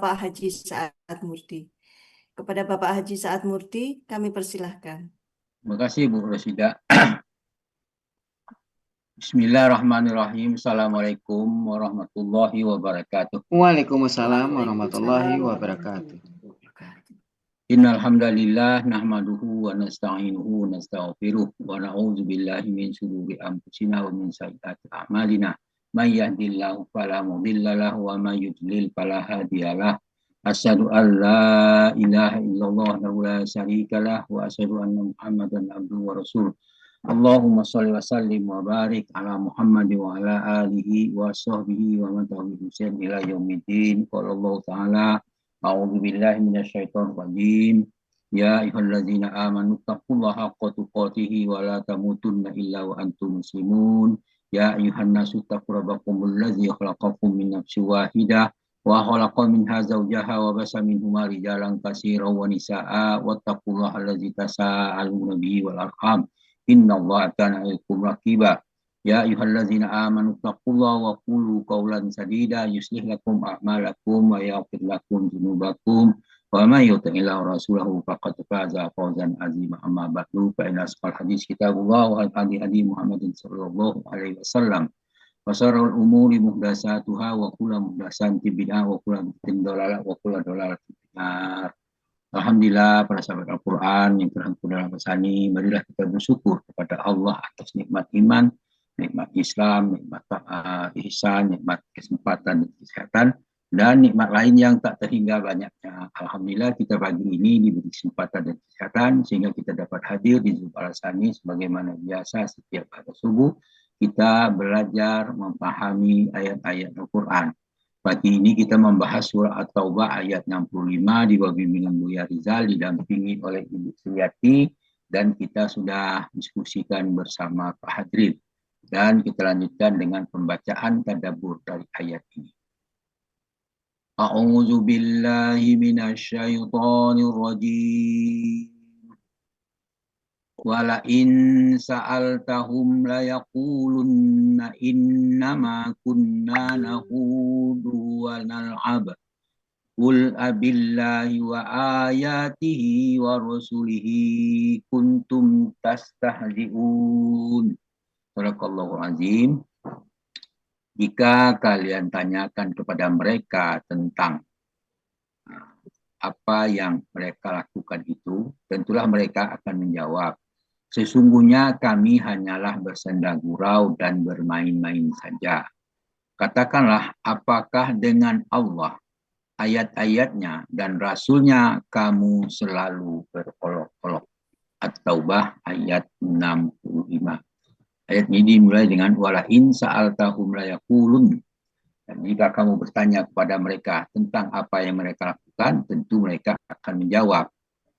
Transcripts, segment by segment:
Bapak Haji Saad Murdi. Kepada Bapak Haji Saad Murdi, kami persilahkan. Terima kasih Bu Rosida. Bismillahirrahmanirrahim. Assalamualaikum warahmatullahi wabarakatuh. Waalaikumsalam warahmatullahi wabarakatuh. Innal hamdalillah nahmaduhu wa nasta'inuhu wa nastaghfiruh wa na'udzu billahi min shururi anfusina wa min sayyiati a'malina. May yahdihillahu fala mudilla lahu wa may yudlil fala hadiyalah. Asyhadu an la ilaha illallah wa la syarika lah wa asyhadu anna Muhammadan abduhu wa rasuluh. Allahumma sholli wa sallim wa barik ala Muhammad wa ala alihi wa sahbihi wa man tabi'ahum ila yaumiddin. Qala Allah Ta'ala a'udzu billahi minasyaitonir rajim. Ya ayyuhalladzina amanu taqullaha haqqa tuqatih wa la tamutunna illa wa antum muslimun. Ya ayyuhan nasu taqu rabbakumul ladzi khalaqakum min nafsin wahidah wa khalaqa minha zawjaha wa basa minhuma rijalan katsiran wa nisaa'a wattaqullaha alladzi tasaaluna bihi wal arham. Innallaha kana 'alaikum raqiba. Ya ayyuhalladzina amanu taqullaha wa qulu qawlan sadida yuslih lakum a'malakum wa yaghfir lakum dzunubakum wa may yuti'illah rasulahu faqad faza fawzan 'azima. Amma ba'du fa inna asqal hadis kitabullah wa hadi Muhammadin sallallahu alaihi wasallam. Wa syarrul umuri muhdatsatuha wa kullu muhdatsatin bid'ah wa kullu bid'atin dhalalah wa kullu dhalalatin finnar. Alhamdulillah para sahabat Al-Quran yang terangkum dalam pesani, marilah kita bersyukur kepada Allah atas nikmat iman, nikmat Islam, nikmat ihsan, nikmat kesempatan dan kesehatan, dan nikmat lain yang tak terhingga banyaknya. Alhamdulillah kita pagi ini diberi kesempatan dan kesehatan sehingga kita dapat hadir di Zoom Al-Sani sebagaimana biasa setiap pada subuh kita belajar memahami ayat-ayat Al-Quran. Pagi ini kita membahas surah At-Taubah ayat 65 di bawah bimbingan Buya Rizal didampingi oleh Ibu Sriati, dan kita sudah diskusikan bersama Pak Hadril. Dan kita lanjutkan dengan pembacaan tadabbur dari ayat ini. A'udzu billahi minasyaitonir rajim. Wala in sa'altahum la yaqulunna innama kunna nahudu wa nal'ab. Qul abillahi wa ayatihi wa rasulihi kuntum tastahzi'un. Sadaqallahul azim. Jika kalian tanyakan kepada mereka tentang apa yang mereka lakukan itu, tentulah mereka akan menjawab, sesungguhnya kami hanyalah bersenda gurau dan bermain-main saja. Katakanlah, apakah dengan Allah, ayat-ayatnya dan Rasulnya kamu selalu berolok-olok? At-Taubah ayat 65. Ayat ini dimulai dengan wala in sa'altahum la yaqulun. Dan jika kamu bertanya kepada mereka tentang apa yang mereka lakukan, tentu mereka akan menjawab.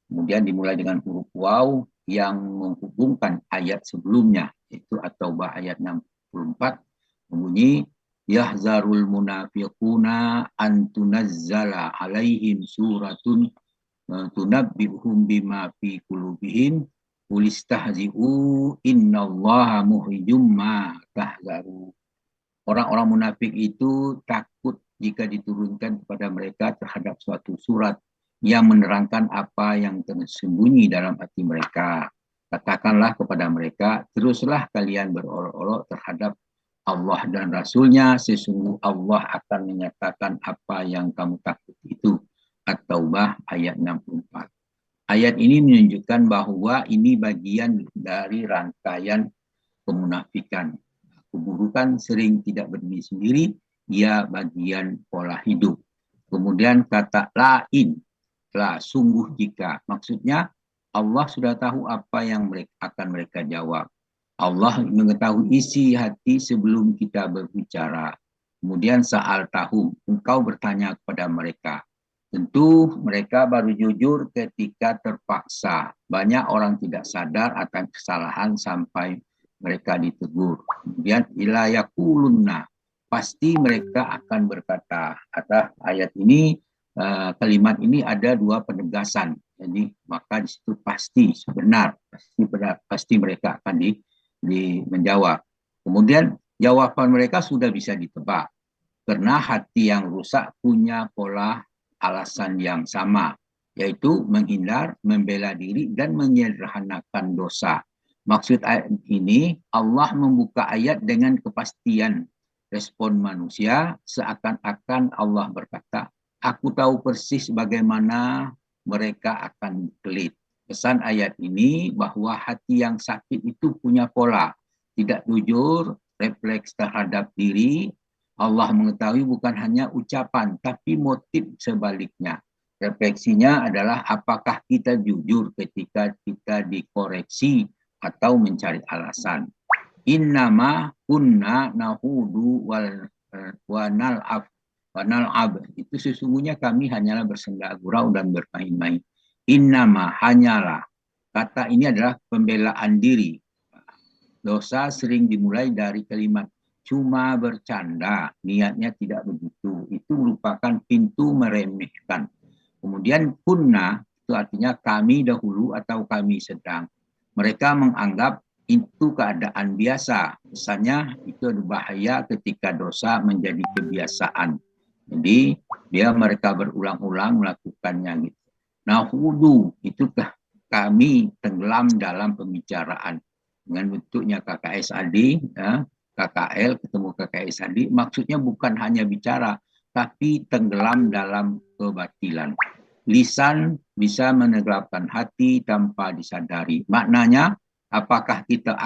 Kemudian dimulai dengan huruf waw yang menghubungkan ayat sebelumnya, yaitu At-Taubah ayat 64, membunyi yahzarul munafiquna an tunazzala alaihim suratun tunabbi'uhum bima fi qulubihim ulistahzi'u innallaha muhrijum ma tahzaru. Orang-orang munafik itu takut jika diturunkan kepada mereka terhadap suatu surat yang menerangkan apa yang tersembunyi dalam hati mereka. Katakanlah kepada mereka, teruslah kalian berolok-olok terhadap Allah dan Rasulnya, sesungguh Allah akan menyatakan apa yang kamu takut itu. At-Taubah ayat 64. Ayat ini menunjukkan bahwa ini bagian dari rangkaian kemunafikan. Keburukan sering tidak berdiri sendiri, ia bagian pola hidup. Kemudian kata lain, la sungguh jika, maksudnya Allah sudah tahu apa yang akan mereka jawab. Allah mengetahui isi hati sebelum kita berbicara. Kemudian sa'al tahum, engkau bertanya kepada mereka. Tentu mereka baru jujur ketika terpaksa. Banyak orang tidak sadar akan kesalahan sampai mereka ditegur. Kemudian ila yaqulunna, pasti mereka akan berkata. Atas ayat ini, kalimat ini ada dua penegasan. Jadi maka di situ pasti benar, pasti mereka akan menjawab. Kemudian jawaban mereka sudah bisa ditebak. Karena hati yang rusak punya pola alasan yang sama, yaitu menghindar, membela diri, dan menyederhanakan dosa. Maksud ayat ini, Allah membuka ayat dengan kepastian respon manusia, seakan-akan Allah berkata, aku tahu persis bagaimana mereka akan berkelit. Pesan ayat ini bahwa hati yang sakit itu punya pola, tidak jujur, refleks terhadap diri. Allah mengetahui bukan hanya ucapan, tapi motif sebaliknya. Refleksinya adalah apakah kita jujur ketika kita dikoreksi atau mencari alasan. Innama kunna nahudu wanal'ab. Itu sesungguhnya kami hanyalah bersenda gurau dan bermain-main. Innama, hanyalah. Kata ini adalah pembelaan diri. Dosa sering dimulai dari kalimat cuma bercanda, niatnya tidak begitu. Itu merupakan pintu meremehkan. Kemudian kunna, itu artinya kami dahulu atau kami sedang. Mereka menganggap itu keadaan biasa. Pesannya itu bahaya ketika dosa menjadi kebiasaan. Jadi mereka berulang-ulang melakukannya gitu. Nahudu, itu kami tenggelam dalam pembicaraan. Dengan bentuknya KKSAD, ya, KKL ketemu KKSAD, maksudnya bukan hanya bicara, tapi tenggelam dalam kebatilan. Lisan bisa menenggelamkan hati tanpa disadari. Maknanya, apakah kita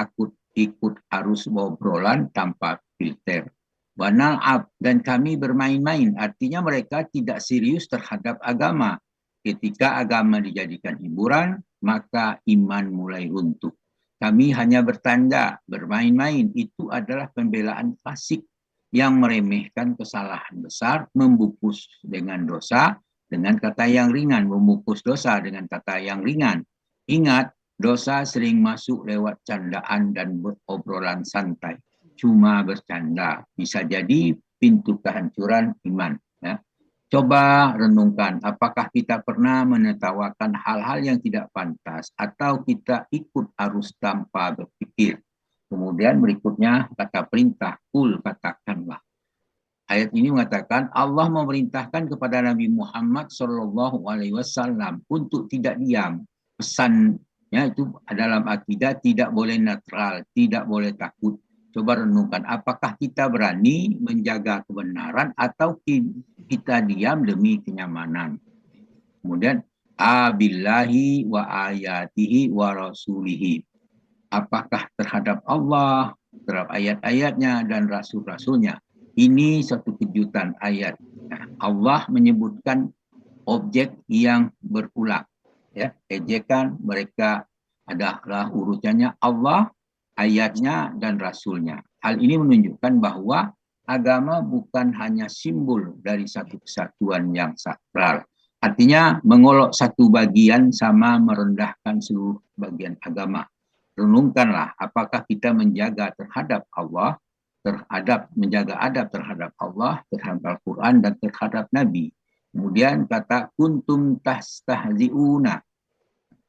ikut arus obrolan tanpa filter. Wanal'ab, dan kami bermain-main, artinya mereka tidak serius terhadap agama. Ketika agama dijadikan hiburan, maka iman mulai runtuh. Kami hanya bertanda, bermain-main. Itu adalah pembelaan klasik yang meremehkan kesalahan besar, membungkus dengan dosa, dengan kata yang ringan, membungkus dosa dengan kata yang ringan. Ingat, dosa sering masuk lewat candaan dan obrolan santai. Cuma bercanda, bisa jadi pintu kehancuran iman. Ya. Coba renungkan, apakah kita pernah menertawakan hal-hal yang tidak pantas atau kita ikut arus tanpa berpikir. Kemudian berikutnya kata perintah, kul, katakanlah. Ayat ini mengatakan Allah memerintahkan kepada Nabi Muhammad SAW untuk tidak diam. Pesannya itu dalam akidah tidak boleh netral, tidak boleh takut. Coba renungkan, apakah kita berani menjaga kebenaran atau kita diam demi kenyamanan. Kemudian, abillahi wa ayatihi wa rasulihi. Apakah terhadap Allah, terhadap ayat-ayatnya dan rasul-rasulnya. Ini satu kejutan ayat. Allah menyebutkan objek yang berulang. Ya, ejekan mereka adalah urutannya Allah, ayatnya dan rasulnya. Hal ini menunjukkan bahwa agama bukan hanya simbol dari satu kesatuan yang sakral. Artinya mengolok satu bagian sama merendahkan seluruh bagian agama. Renungkanlah apakah kita menjaga terhadap Allah, menjaga adab terhadap Allah, terhadap Al-Quran dan terhadap Nabi. Kemudian kata kuntum tastahzi'una.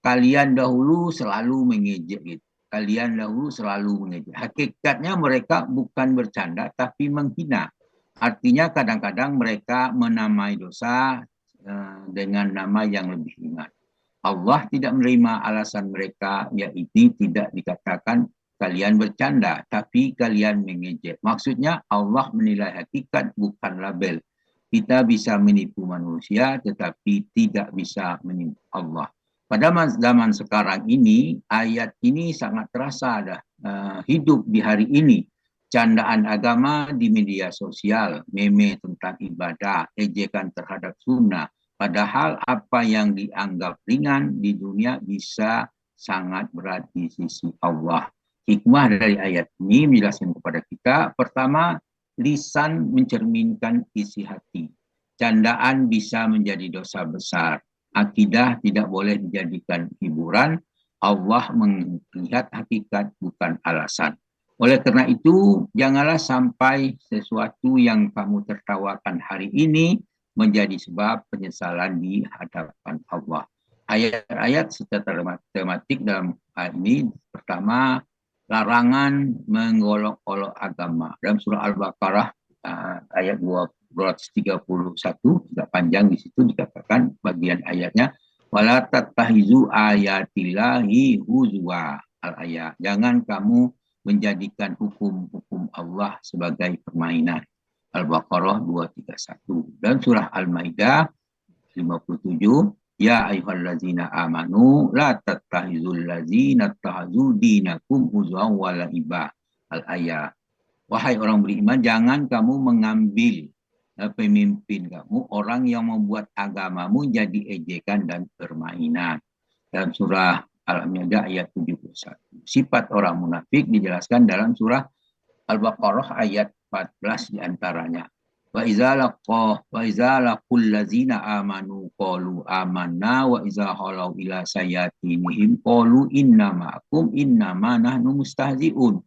Kalian dahulu selalu mengejek gitu. Kalian dahulu selalu mengejek. Hakikatnya mereka bukan bercanda tapi menghina. Artinya kadang-kadang mereka menamai dosa dengan nama yang lebih ringan. Allah tidak menerima alasan mereka, yaitu tidak dikatakan kalian bercanda, tapi kalian mengejek. Maksudnya Allah menilai hakikat bukan label. Kita bisa menipu manusia, tetapi tidak bisa menipu Allah. Pada zaman sekarang ini, ayat ini sangat terasa hidup di hari ini. Candaan agama di media sosial, meme tentang ibadah, ejekan terhadap sunnah. Padahal apa yang dianggap ringan di dunia bisa sangat berat di sisi Allah. Hikmah dari ayat ini menjelaskan kepada kita, pertama, lisan mencerminkan isi hati. Candaan bisa menjadi dosa besar. Akidah tidak boleh dijadikan hiburan. Allah melihat hakikat bukan alasan. Oleh karena itu, janganlah sampai sesuatu yang kamu tertawakan hari ini menjadi sebab penyesalan di hadapan Allah. Ayat-ayat secara tematik dalam ayat ini, pertama, larangan mengolok-olok agama. Dalam surah Al-Baqarah ayat 231, tidak panjang di situ dikatakan bagian ayatnya, wala tattahizu ayatillahi huzwa al-ayat. Jangan kamu menjadikan hukum-hukum Allah sebagai permainan. Al-Baqarah 231 dan surah Al-Maidah 57, ya ayyuhallazina amanu la tattahizul ladzina tahazu dinakum huzwan wa la'iba al-ayat. Wahai orang beriman, jangan kamu mengambil pemimpin kamu orang yang membuat agamamu jadi ejekan dan permainan. Dalam surah Al-Maidah ayat 71. Sifat orang munafik dijelaskan dalam surah Al-Baqarah ayat 14 diantaranya. Wa iza laqul ladzina amanu qalu amanna wa iza halau ila sayatinihim qalu inna ma'akum innama nahnu mustahzi'un.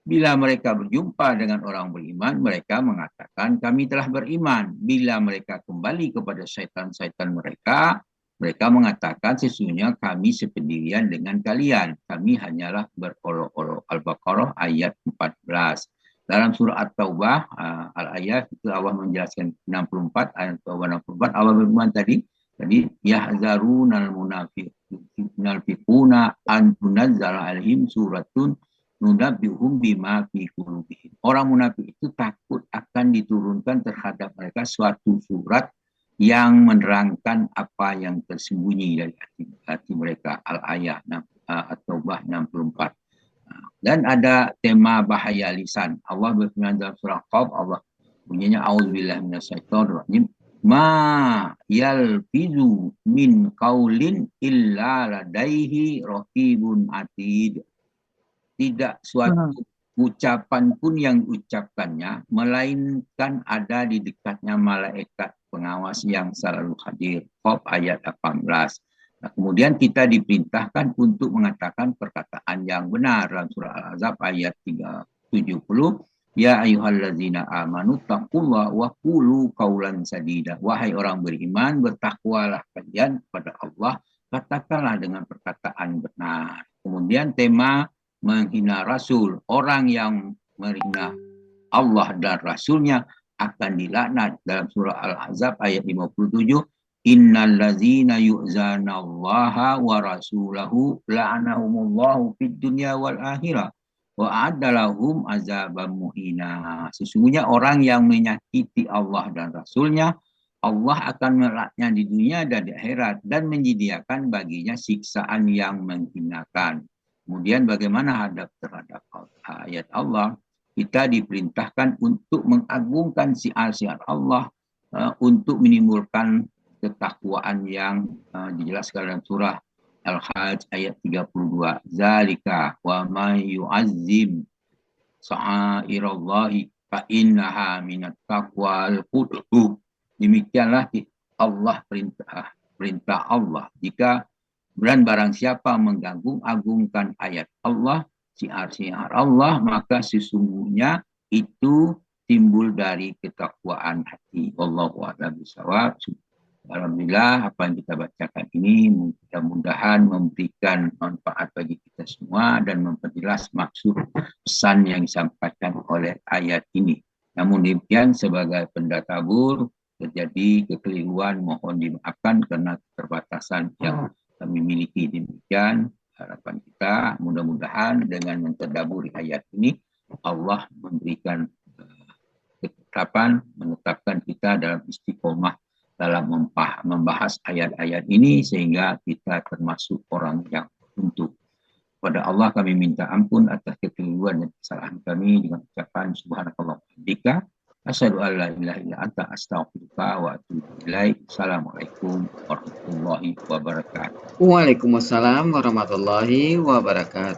Bila mereka berjumpa dengan orang beriman, mereka mengatakan kami telah beriman. Bila mereka kembali kepada syaitan-syaitan mereka, mereka mengatakan sesungguhnya kami sependirian dengan kalian. Kami hanyalah berolok-olok. Al-Baqarah ayat 14. Dalam surah At-Taubah, al-ayat itu Allah menjelaskan 64, ayat 64, Allah berfirman tadi yahzarunal munafiquna an tunazzala alaihim suratun nunabbihum bima fi qulubihim. Orang munafik itu takut akan diturunkan terhadap mereka suatu surat yang menerangkan apa yang tersembunyi dari hati mereka. Al-ayat At-Taubah 64. Dan ada tema bahaya lisan. Allah berfirman dalam surah Qaf, Allah bunyinya auzubillahi minasyaitonirrajim. Ma yalfizu min qaulin illa ladaihi raqibun atid. Tidak suatu ucapan pun yang ucapkannya, melainkan ada di dekatnya malaikat pengawas yang selalu hadir. Qaf ayat 18. Nah, kemudian kita diperintahkan untuk mengatakan perkataan yang benar dalam surah Al-Ahzab ayat 70. Ya ayyuhallazina amanu taqullaha wa qulu qaulan sadida. Wahai orang beriman, bertakwalah kalian kepada Allah, katakanlah dengan perkataan benar. Kemudian tema menghina Rasul. Orang yang menghina Allah dan Rasulnya akan dilaknat dalam surah Al-Ahzab ayat 57. Innal ladzina yu'zana Allaha wa rasulahu la'anahumullahu fid dunya wal akhirah wa a'adalahum azaban muhina. Sesungguhnya orang yang menyakiti Allah dan Rasulnya, Allah akan melaknatnya di dunia dan di akhirat dan menyediakan baginya siksaan yang menghinakan. Kemudian bagaimana hadap terhadap ayat Allah? Kita diperintahkan untuk mengagungkan syiar-syiar Allah, untuk menimbulkan ketakwaan yang dijelaskan dalam surah Al-Hajj ayat 32. Zalika wa may yu'azzim sa'airallahi fa innaha minat taqwal qulub. Demikianlah Allah perintah Allah. Jika dan barang siapa mengganggu-agungkan ayat Allah, syiar-syiar Allah, maka sesungguhnya itu timbul dari ketakwaan hati. Wallahu a'lam bishawab. Alhamdulillah apa yang kita bacakan ini mudah-mudahan memberikan manfaat bagi kita semua dan memperjelas maksud pesan yang disampaikan oleh ayat ini. Namun demikian sebagai pendahulu terjadi kekeliruan, mohon dimaafkan karena keterbatasan yang kami miliki. Demikian harapan kita, mudah-mudahan dengan mentadaburi ayat ini Allah memberikan ketetapan, menetapkan kita dalam istiqomah dalam membahas ayat-ayat ini sehingga kita termasuk orang yang beruntung. Kepada Allah kami minta ampun atas kekeliruan dan kesalahan kami dengan ucapan subhanakallah wa bihamdika asyhadu an la ilaha illa anta astaghfiruka wa atubu ilaik. Assalamualaikum warahmatullahi wabarakatuh. Waalaikumsalam warahmatullahi wabarakatuh.